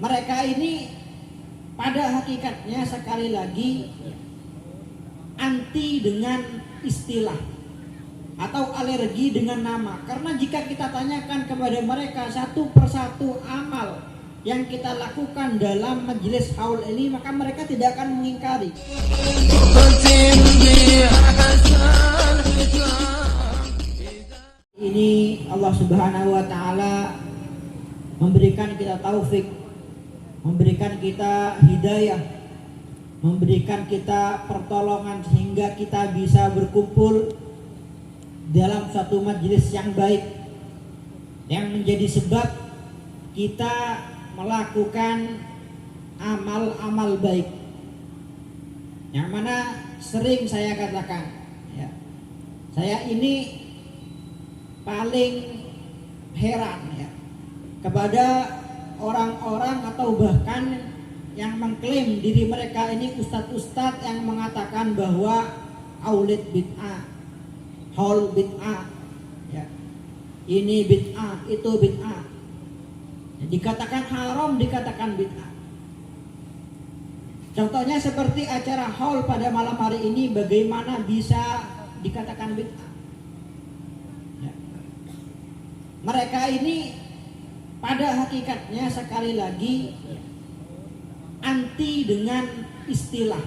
Mereka ini pada hakikatnya sekali lagi anti dengan istilah atau alergi dengan nama. Karena jika kita tanyakan kepada mereka satu persatu amal yang kita lakukan dalam majelis haul ini, maka mereka tidak akan mengingkari. Ini Allah Subhanahu wa taala memberikan kita taufik, memberikan kita hidayah, memberikan kita pertolongan sehingga kita bisa berkumpul dalam satu majelis yang baik, yang menjadi sebab kita melakukan amal-amal baik, yang mana sering saya katakan, ya, saya ini paling heran ya kepada orang-orang atau bahkan yang mengklaim diri mereka ini ustadz-ustadz yang mengatakan bahwa aulid bid'ah, haul bid'ah, ya, ini bid'ah, itu bid'ah, dikatakan haram, dikatakan bid'ah. Contohnya seperti acara haul pada malam hari ini, bagaimana bisa dikatakan bid'ah? Ya. Mereka ini pada hakikatnya sekali lagi anti dengan istilah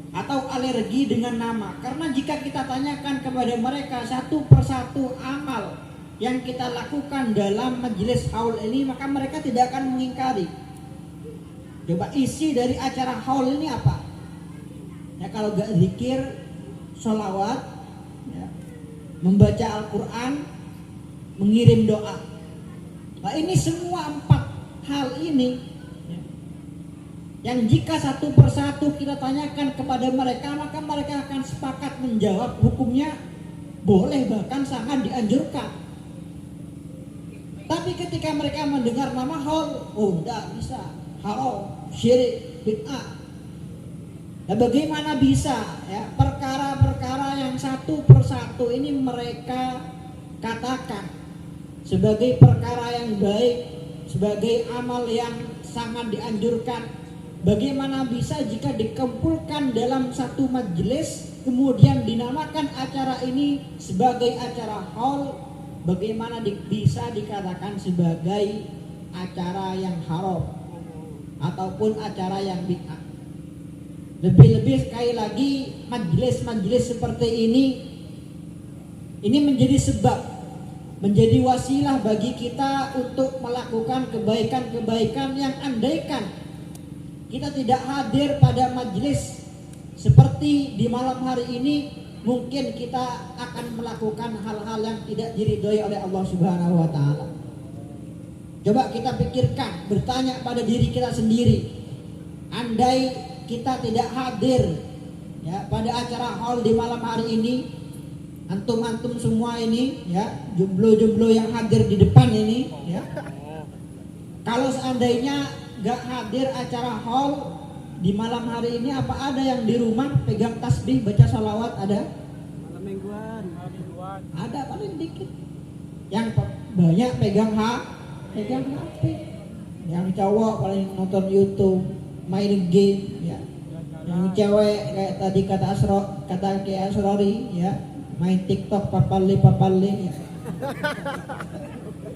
atau alergi dengan nama. Karena jika kita tanyakan kepada mereka satu persatu amal yang kita lakukan dalam majelis haul ini, maka mereka tidak akan mengingkari. Coba isi dari acara haul ini apa? Ya, kalau gak zikir, sholawat, ya, membaca Al-Quran, mengirim doa. Nah, ini semua 4 hal ini, ya, yang jika satu persatu kita tanyakan kepada mereka, maka mereka akan sepakat menjawab hukumnya boleh, bahkan sangat dianjurkan. Tapi ketika mereka mendengar nama haul, oh tidak bisa, haram, syirik, bid'ah. Nah, bagaimana bisa ya perkara-perkara yang satu persatu ini mereka katakan sebagai perkara yang baik, sebagai amal yang sangat dianjurkan? Bagaimana bisa jika dikumpulkan dalam satu majelis kemudian dinamakan acara ini sebagai acara haul, bagaimana bisa dikatakan sebagai acara yang haram ataupun acara yang bid'ah? Lebih-lebih sekali lagi majelis-majelis seperti ini menjadi sebab, menjadi wasilah bagi kita untuk melakukan kebaikan-kebaikan yang andaikan kita tidak hadir pada majelis seperti di malam hari ini, mungkin kita akan melakukan hal-hal yang tidak diridhoi oleh Allah Subhanahu wa taala. Coba kita pikirkan, bertanya pada diri kita sendiri, andai kita tidak hadir ya pada acara haul di malam hari ini, antum-antum semua ini ya, jomblo-jomblo yang hadir di depan ini ya, kalau seandainya gak hadir acara haul di malam hari ini, apa ada yang di rumah pegang tasbih baca salawat? Ada? Malam mingguan. Ada paling dikit. Yang banyak pegang HP. Yang cowok paling nonton YouTube, main game ya. Yang cewek kayak tadi kata kayak Asrori ya, main TikTok papali ya.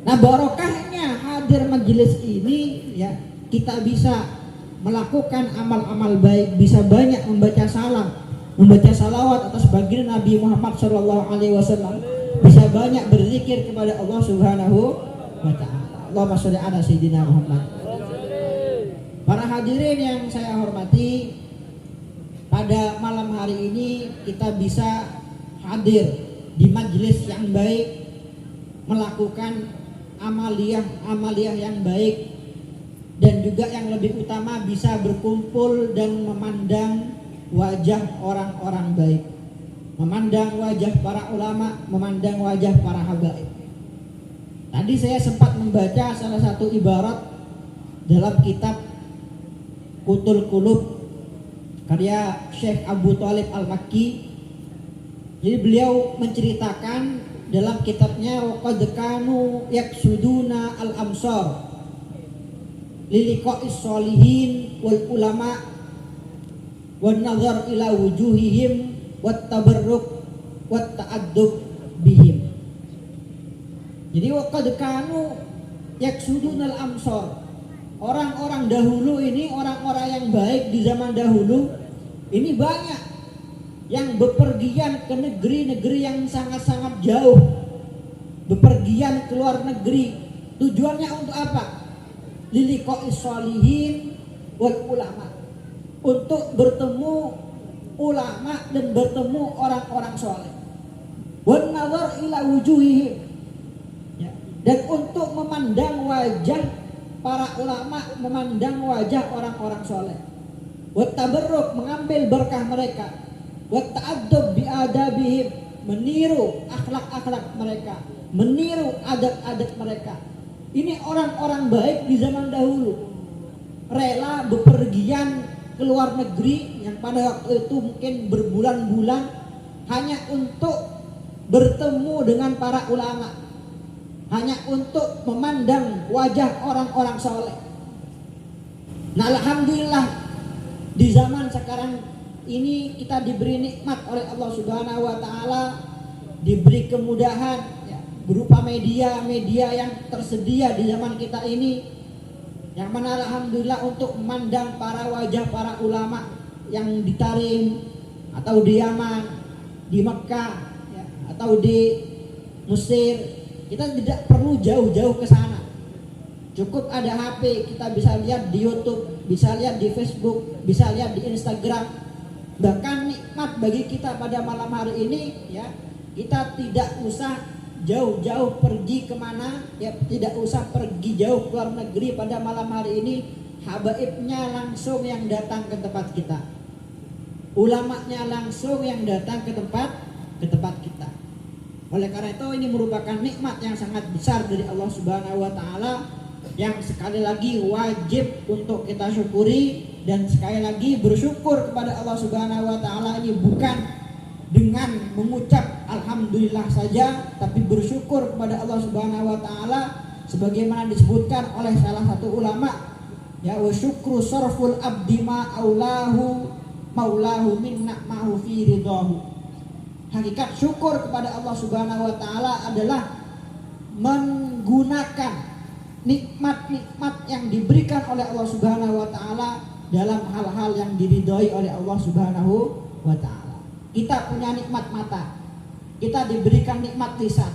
Nah, barokahnya hadir majelis ini ya, kita bisa melakukan amal-amal baik, bisa banyak membaca salam, membaca salawat atas baginda Nabi Muhammad SAW, bisa banyak berzikir kepada Allah Subhanahu wa taala. Allahumma sholli ala sayyidina Muhammad. Para hadirin yang saya hormati, pada malam hari ini kita bisa hadir di majelis yang baik, melakukan amaliyah yang baik, dan juga yang lebih utama bisa berkumpul dan memandang wajah orang-orang baik, memandang wajah para ulama, memandang wajah para habaib. Tadi saya sempat membaca salah satu ibarat dalam kitab Qutul Qulub karya Syekh Abu Thalib Al-Makki. Jadi beliau menceritakan dalam kitabnya waqad kanu yaksuduna al-amsar, liliqa'is sholihin wal ulama wan nazar ila wujuhihim wat tabarruk wat ta'addub bihim. Jadi waqad kanu yaksudunal amsor. Orang-orang dahulu ini, orang-orang yang baik di zaman dahulu ini banyak yang bepergian ke negeri-negeri yang sangat-sangat jauh, bepergian ke luar negeri. Tujuannya untuk apa? Liliqa'is sholihin wal ulama, untuk bertemu ulama dan bertemu orang-orang soleh. Wan nazar ila wujuhihim, ya, dan untuk memandang wajah para ulama, memandang wajah orang-orang soleh. Wat tabarruk, mengambil berkah mereka. Wat ta'addub biadabihim, meniru akhlak-akhlak mereka, meniru adat-adat mereka. Ini orang-orang baik di zaman dahulu, rela bepergian ke luar negeri yang pada waktu itu mungkin berbulan-bulan hanya untuk bertemu dengan para ulama, hanya untuk memandang wajah orang-orang soleh. Nah, alhamdulillah di zaman sekarang ini kita diberi nikmat oleh Allah Subhanahu wa taala, diberi kemudahan ya, berupa media-media yang tersedia di zaman kita ini, yang mana alhamdulillah untuk memandang para wajah para ulama yang di Tarim atau di Yaman, di Mekah ya, atau di Mesir. Kita tidak perlu jauh-jauh ke sana. Cukup ada HP, kita bisa lihat di YouTube, bisa lihat di Facebook, bisa lihat di Instagram. Bahkan nikmat bagi kita pada malam hari ini ya, kita tidak usah jauh-jauh pergi kemana ya, tidak usah pergi jauh ke luar negeri. Pada malam hari ini habaibnya langsung yang datang ke tempat kita, ulamanya langsung yang datang ke tempat kita. Oleh karena itu ini merupakan nikmat yang sangat besar dari Allah Subhanahu wa taala, yang sekali lagi wajib untuk kita syukuri, dan sekali lagi bersyukur kepada Allah Subhanahu wa taala ini bukan dengan mengucap alhamdulillah saja, tapi bersyukur kepada Allah Subhanahu wa taala sebagaimana disebutkan oleh salah satu ulama ya, wa syukru sarful abdi ma aulahu maulahu minna ma'hu fi ridahu. Hakikat syukur kepada Allah Subhanahu wa taala adalah menggunakan nikmat-nikmat yang diberikan oleh Allah Subhanahu wa taala dalam hal-hal yang diridhoi oleh Allah Subhanahu wa taala. Kita punya nikmat mata, kita diberikan nikmat lisan,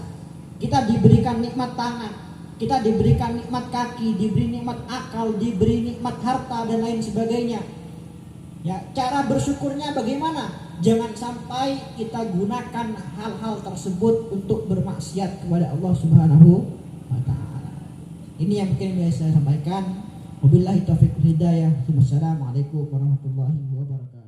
kita diberikan nikmat tangan, kita diberikan nikmat kaki, diberi nikmat akal, diberi nikmat harta dan lain sebagainya. Ya, cara bersyukurnya bagaimana? Jangan sampai kita gunakan hal-hal tersebut untuk bermaksiat kepada Allah Subhanahu wa taala. Ini yang mungkin bisa saya sampaikan. Wabillahi taufiq wal hidayah. Wassalamualaikum warahmatullahi wabarakatuh.